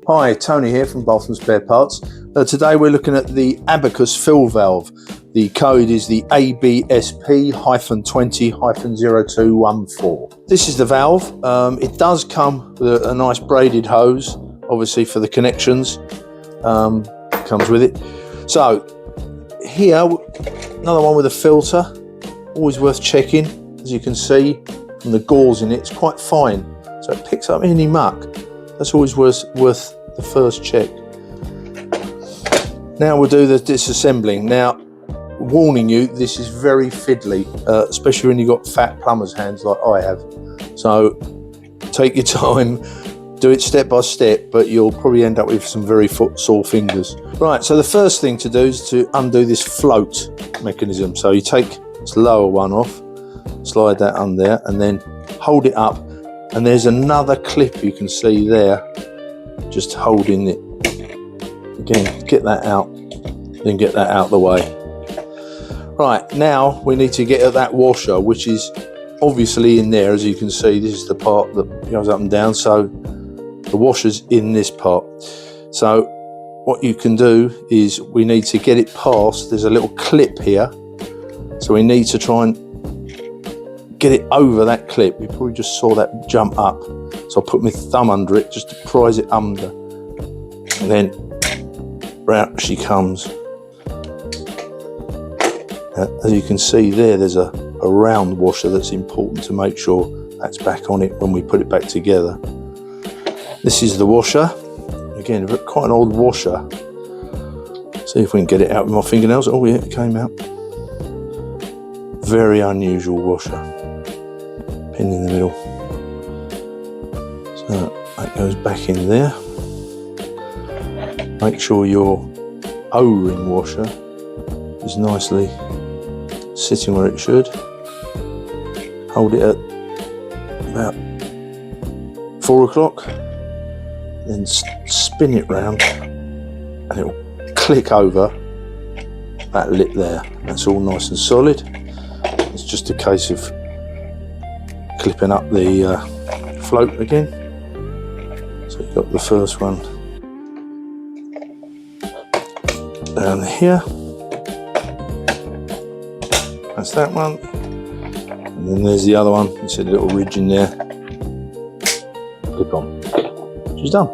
Hi, Tony here from Bathroom Spare Parts. Today we're looking at the Abacus fill valve. The code is the ABSP-20-0214. This is the valve. It does come with a nice braided hose, obviously for the connections. Comes with it. So here, another one with a filter. Always worth checking. As you can see from the gauze in it, it's quite fine. So it picks up any muck. That's always worth the first check. Now we'll do the disassembling. Now, warning you, this is very fiddly, especially when you've got fat plumber's hands like I have. So take your time, do it step by step, but you'll probably end up with some very sore fingers. Right, so the first thing to do is to undo this float mechanism. So you take this lower one off, slide that on there, and then hold it up. And there's another clip you can see there, just holding it. Again, get that out, then get that out of the way. Right, now we need to get at that washer, which is obviously in there. As you can see, this is the part that goes up and down, so the washer's in this part. So what you can do is we need to get it past, there's a little clip here, so we need to try and get it over that clip. You probably just saw that jump up, so I'll put my thumb under it just to prise it under, and then out she comes. As you can see there's a round washer that's important to make sure that's back on it when we put it back together. This is the washer. Again, quite an old washer. See if we can get it out with my fingernails. Oh yeah, it came out. Very unusual washer. Pin in the middle. So that goes back in there. Make sure your O-ring washer is nicely sitting where it should. Hold it at about 4 o'clock, then spin it round and it will click over that lip there. That's all nice and solid. It's just a case of clipping up the float again. So you've got the first one down here. That's that one. And then there's the other one. You see the little ridge in there. Clip on. She's done.